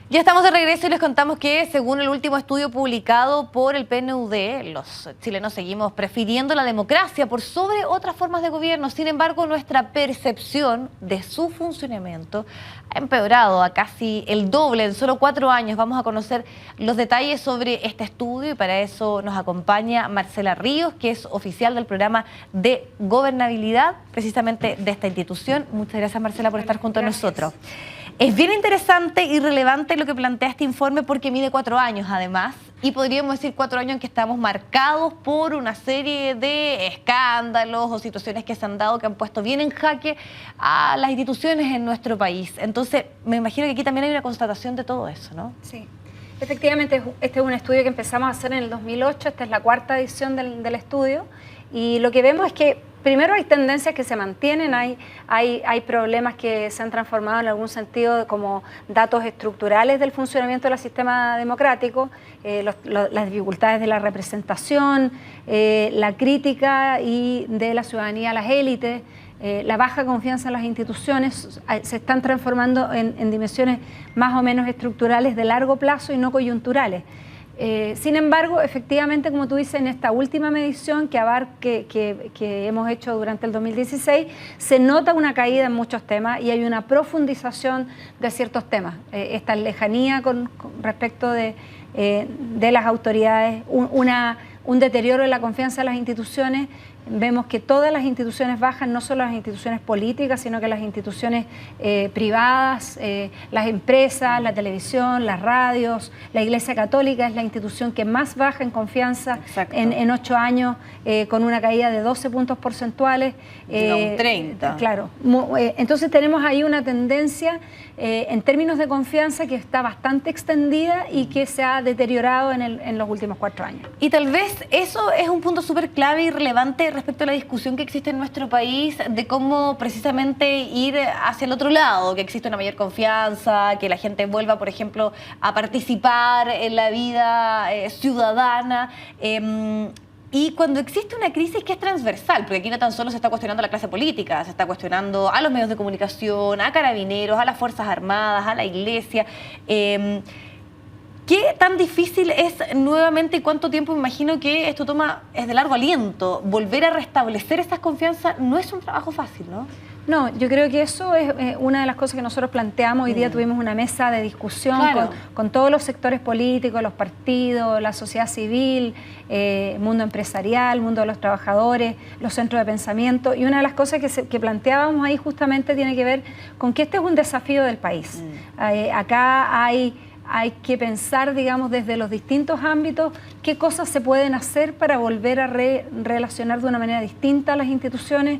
Ya estamos de regreso y les contamos que, según el último estudio publicado por el PNUD, los chilenos seguimos prefiriendo la democracia por sobre otras formas de gobierno. Sin embargo, nuestra percepción de su funcionamiento ha empeorado a casi el doble en solo 4 años. Vamos a conocer los detalles sobre este estudio y para eso nos acompaña Marcela Ríos, que es oficial del programa de gobernabilidad, precisamente de esta institución. Muchas gracias, Marcela, por estar junto a nosotros. Es bien interesante y relevante lo que plantea este informe porque mide 4 años además, y podríamos decir 4 años en que estamos marcados por una serie de escándalos o situaciones que se han dado que han puesto bien en jaque a las instituciones en nuestro país. Entonces, me imagino que aquí también hay una constatación de todo eso, ¿no? Sí, efectivamente, este es un estudio que empezamos a hacer en el 2008, esta es la 4ª edición del estudio, y lo que vemos es que primero hay tendencias que se mantienen, hay problemas que se han transformado en algún sentido como datos estructurales del funcionamiento del sistema democrático, las dificultades de la representación, la crítica y de la ciudadanía a las élites, la baja confianza en las instituciones, se están transformando en dimensiones más o menos estructurales de largo plazo y no coyunturales. Sin embargo, efectivamente, como tú dices, en esta última medición que hemos hecho durante el 2016, se nota una caída en muchos temas y hay una profundización de ciertos temas. Esta lejanía con respecto de las autoridades, un deterioro de la confianza en las instituciones. Vemos que todas las instituciones bajan, no solo las instituciones políticas, sino que las instituciones privadas, las empresas, la televisión, las radios, la Iglesia Católica es la institución que más baja en confianza en 8 años, con una caída de 12 puntos porcentuales. Un 30. Claro. Entonces tenemos ahí una tendencia en términos de confianza que está bastante extendida y que se ha deteriorado en los últimos 4 años. Y tal vez eso es un punto súper clave y relevante respecto a la discusión que existe en nuestro país de cómo precisamente ir hacia el otro lado, que existe una mayor confianza, que la gente vuelva, por ejemplo, a participar en la vida ciudadana. Y cuando existe una crisis que es transversal, porque aquí no tan solo se está cuestionando a la clase política, se está cuestionando a los medios de comunicación, a carabineros, a las Fuerzas Armadas, a la Iglesia. ¿Qué tan difícil es nuevamente y cuánto tiempo? Me imagino que esto es de largo aliento. Volver a restablecer esas confianzas no es un trabajo fácil, ¿no? No, yo creo que eso es una de las cosas que nosotros planteamos. Hoy día tuvimos una mesa de discusión con todos los sectores políticos, los partidos, la sociedad civil, mundo empresarial, mundo de los trabajadores, los centros de pensamiento. Y una de las cosas que planteábamos ahí justamente tiene que ver con que este es un desafío del país. Acá hay que pensar, digamos, desde los distintos ámbitos qué cosas se pueden hacer para volver a relacionar de una manera distinta a las instituciones.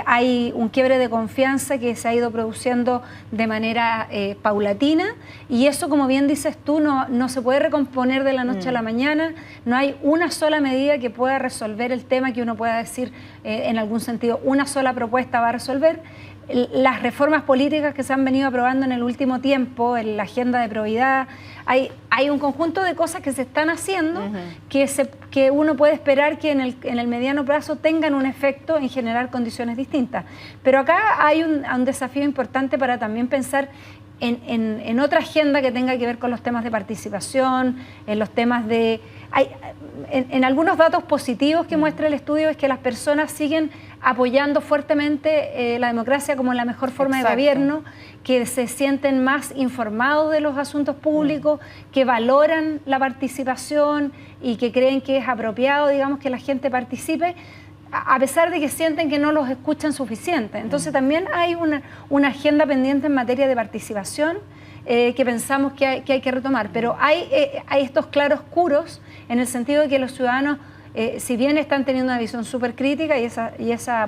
Hay un quiebre de confianza que se ha ido produciendo de manera paulatina y eso, como bien dices tú, no se puede recomponer de la noche a la mañana. No hay una sola medida que pueda resolver el tema, que uno pueda decir en algún sentido una sola propuesta va a resolver. Las reformas políticas que se han venido aprobando en el último tiempo, en la agenda de probidad, hay un conjunto de cosas que se están haciendo que uno puede esperar que en el mediano plazo tengan un efecto en generar condiciones distintas. Pero acá hay un desafío importante para también pensar en otra agenda que tenga que ver con los temas de participación, en los temas de... En algunos datos positivos que muestra el estudio es que las personas siguen apoyando fuertemente la democracia como la mejor forma de gobierno, que se sienten más informados de los asuntos públicos, que valoran la participación y que creen que es apropiado, digamos, que la gente participe, a pesar de que sienten que no los escuchan suficiente. Entonces también hay una agenda pendiente en materia de participación que pensamos que hay que retomar, pero hay estos claroscuros en el sentido de que los ciudadanos, si bien están teniendo una visión súper crítica y esa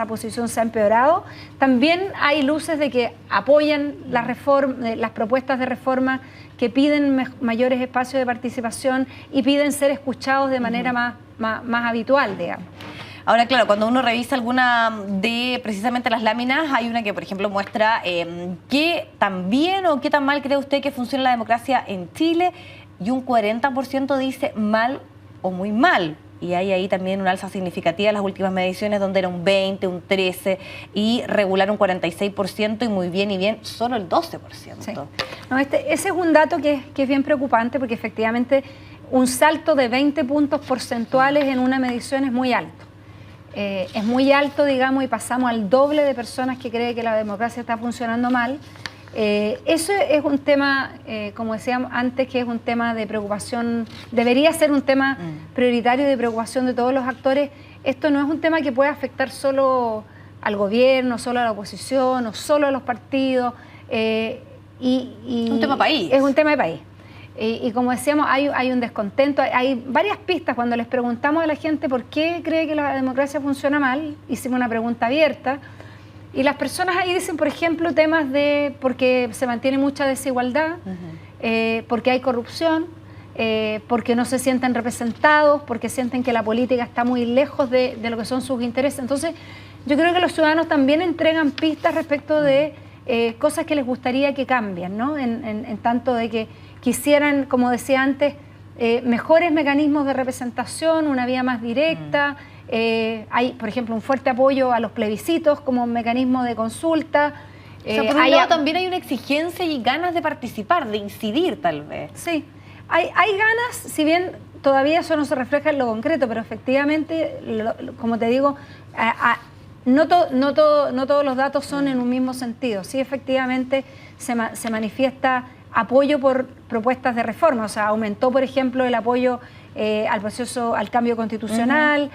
posición se ha empeorado, también hay luces de que apoyan las propuestas de reforma, que piden mayores espacios de participación y piden ser escuchados de manera más habitual, digamos. Ahora, claro, cuando uno revisa alguna de precisamente las láminas, hay una que, por ejemplo, muestra qué tan bien o qué tan mal cree usted que funciona la democracia en Chile, y un 40% dice mal o muy mal. y hay ahí también una alza significativa en las últimas mediciones, donde era un 20, un 13 y regular un 46%, y muy bien, y bien, solo el 12%. Sí. No, ese es un dato que es bien preocupante, porque efectivamente un salto de 20 puntos porcentuales en una medición es muy alto. Es muy alto, digamos, y pasamos al doble de personas que creen que la democracia está funcionando mal. Eso es un tema, como decíamos antes, que es un tema de preocupación, debería ser un tema prioritario de preocupación de todos los actores. Esto no es un tema que pueda afectar solo al gobierno, solo a la oposición o solo a los partidos. Un tema país. Es un tema de país. Y como decíamos, hay un descontento, hay varias pistas. Cuando les preguntamos a la gente por qué cree que la democracia funciona mal, hicimos una pregunta abierta, y las personas ahí dicen, por ejemplo, temas de porque se mantiene mucha desigualdad, porque hay corrupción, porque no se sienten representados, porque sienten que la política está muy lejos de lo que son sus intereses. Entonces, yo creo que los ciudadanos también entregan pistas respecto de cosas que les gustaría que cambien, ¿no? En tanto de que quisieran, como decía antes, mejores mecanismos de representación, una vía más directa. Hay, por ejemplo, un fuerte apoyo a los plebiscitos como mecanismo de consulta. O sea, por un lado también hay una exigencia y ganas de participar, de incidir tal vez. Sí, hay ganas, si bien todavía eso no se refleja en lo concreto, pero efectivamente, como te digo, no todos los datos son en un mismo sentido. Sí, efectivamente se manifiesta apoyo por propuestas de reforma, o sea, aumentó, por ejemplo, el apoyo al proceso, al cambio constitucional,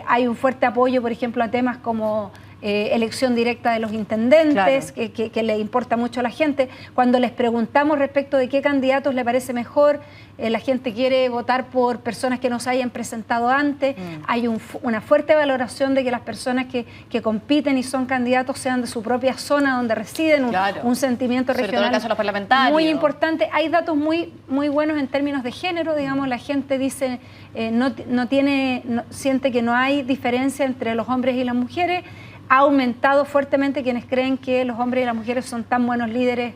hay un fuerte apoyo, por ejemplo, a temas como elección directa de los intendentes, claro, que le importa mucho a la gente. Cuando les preguntamos respecto de qué candidatos le parece mejor, la gente quiere votar por personas que no se hayan presentado antes. Hay una fuerte valoración de que las personas que compiten y son candidatos sean de su propia zona donde residen, claro, un sentimiento regional. Sobre todo en el caso de los parlamentarios. Muy importante. Hay datos muy buenos en términos de género, digamos, la gente dice, siente que no hay diferencia entre los hombres y las mujeres. Ha aumentado fuertemente quienes creen que los hombres y las mujeres son tan buenos líderes,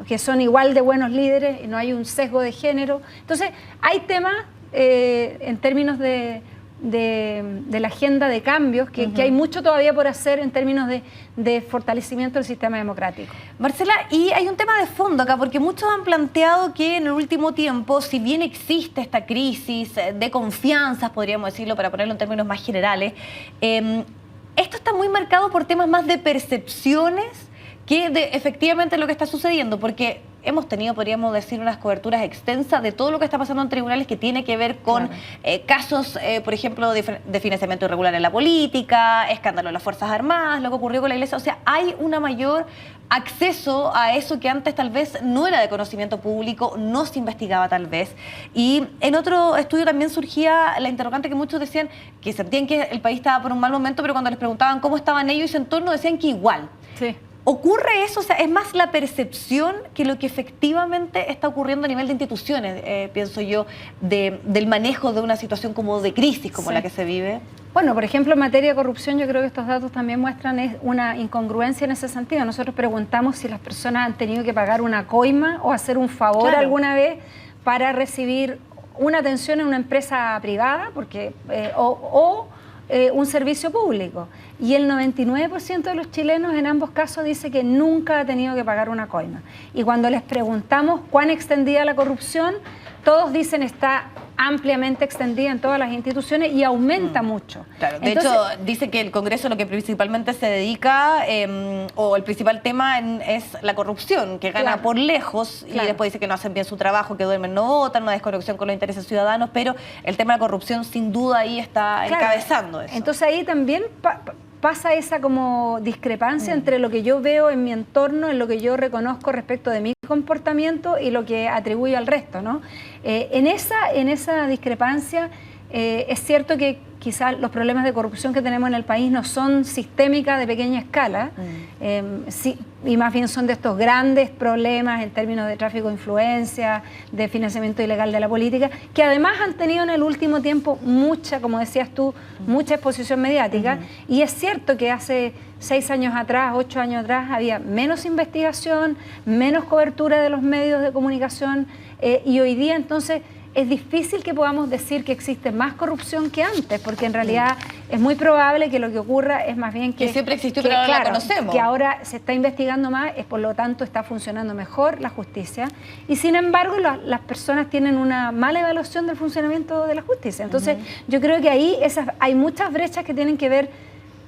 que son igual de buenos líderes, y no hay un sesgo de género. Entonces, hay temas en términos de la agenda de cambios, que hay mucho todavía por hacer en términos de fortalecimiento del sistema democrático. Marcela, y hay un tema de fondo acá, porque muchos han planteado que en el último tiempo, si bien existe esta crisis de confianzas, podríamos decirlo, para ponerlo en términos más generales, esto está muy marcado por temas más de percepciones que de efectivamente lo que está sucediendo, porque hemos tenido, podríamos decir, unas coberturas extensas de todo lo que está pasando en tribunales, que tiene que ver con casos, por ejemplo, de financiamiento irregular en la política, escándalo de las Fuerzas Armadas, lo que ocurrió con la Iglesia. O sea, hay una mayor acceso a eso que antes tal vez no era de conocimiento público, no se investigaba tal vez. Y en otro estudio también surgía la interrogante que muchos decían que sentían que el país estaba por un mal momento, pero cuando les preguntaban cómo estaban ellos y su entorno, decían que igual. Sí. ¿Ocurre eso? O sea, es más la percepción que lo que efectivamente está ocurriendo a nivel de instituciones, pienso yo, del manejo de una situación como de crisis como la que se vive. Bueno, por ejemplo, en materia de corrupción, yo creo que estos datos también muestran una incongruencia en ese sentido. Nosotros preguntamos si las personas han tenido que pagar una coima o hacer un favor alguna vez para recibir una atención en una empresa privada, porque un servicio público. Y el 99% de los chilenos en ambos casos dice que nunca ha tenido que pagar una coima. Y cuando les preguntamos cuán extendida la corrupción, todos dicen está ampliamente extendida en todas las instituciones y aumenta mucho. Claro, de hecho, dice que el Congreso lo que principalmente se dedica, o el principal tema es la corrupción, que gana por lejos, y después dice que no hacen bien su trabajo, que duermen, no votan, una desconexión con los intereses ciudadanos, pero el tema de la corrupción sin duda ahí está encabezando eso. Entonces ahí también pasa esa como discrepancia entre lo que yo veo en mi entorno, en lo que yo reconozco respecto de mi comportamiento y lo que atribuyo al resto, ¿no? En esa discrepancia es cierto que quizás los problemas de corrupción que tenemos en el país no son sistémicas de pequeña escala, sí, y más bien son de estos grandes problemas en términos de tráfico de influencia, de financiamiento ilegal de la política, que además han tenido en el último tiempo mucha, como decías tú, mucha exposición mediática. Y es cierto que hace 6 años atrás, 8 años atrás, había menos investigación, menos cobertura de los medios de comunicación, y hoy día entonces es difícil que podamos decir que existe más corrupción que antes, porque en realidad es muy probable que lo que ocurra es más bien que siempre existió, pero ahora la conocemos. Que ahora se está investigando más, por lo tanto está funcionando mejor la justicia, y sin embargo las personas tienen una mala evaluación del funcionamiento de la justicia. Entonces yo creo que ahí hay muchas brechas que tienen que ver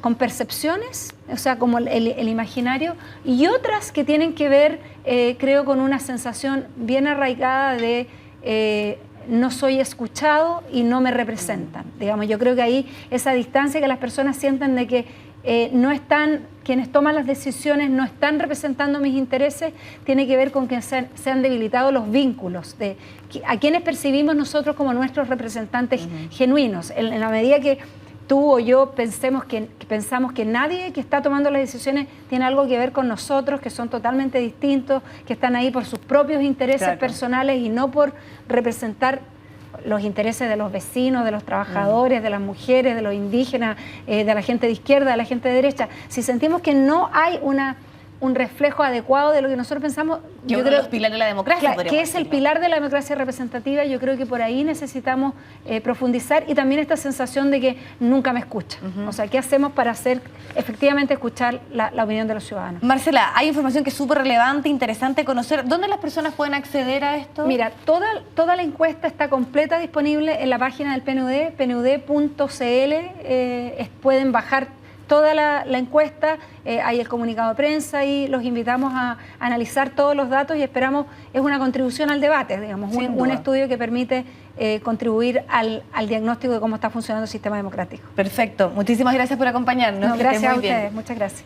con percepciones, o sea, como el imaginario, y otras que tienen que ver, creo, con una sensación bien arraigada de no soy escuchado y no me representan. Digamos, yo creo que ahí esa distancia que las personas sienten de que no están, quienes toman las decisiones no están representando mis intereses, tiene que ver con que se han debilitado los vínculos de a quienes percibimos nosotros como nuestros representantes genuinos. En la medida que tú o yo pensamos que nadie que está tomando las decisiones tiene algo que ver con nosotros, que son totalmente distintos, que están ahí por sus propios intereses personales y no por representar los intereses de los vecinos, de los trabajadores, de las mujeres, de los indígenas, de la gente de izquierda, de la gente de derecha. Si sentimos que no hay un reflejo adecuado de lo que nosotros pensamos, yo creo que los pilares de la democracia, que es el pilar de la democracia representativa, yo creo que por ahí necesitamos profundizar, y también esta sensación de que nunca me escuchan. O sea, ¿qué hacemos para efectivamente escuchar la opinión de los ciudadanos? Marcela, hay información que es súper relevante, interesante conocer. ¿Dónde las personas pueden acceder a esto? Mira, toda la encuesta está completa, disponible en la página del PNUD, pnud.cl. Pueden bajar toda la encuesta, hay el comunicado de prensa y los invitamos a analizar todos los datos, y esperamos, es una contribución al debate, digamos, un estudio que permite contribuir al diagnóstico de cómo está funcionando el sistema democrático. Perfecto, muchísimas gracias por acompañarnos. No, gracias a ustedes, muchas gracias.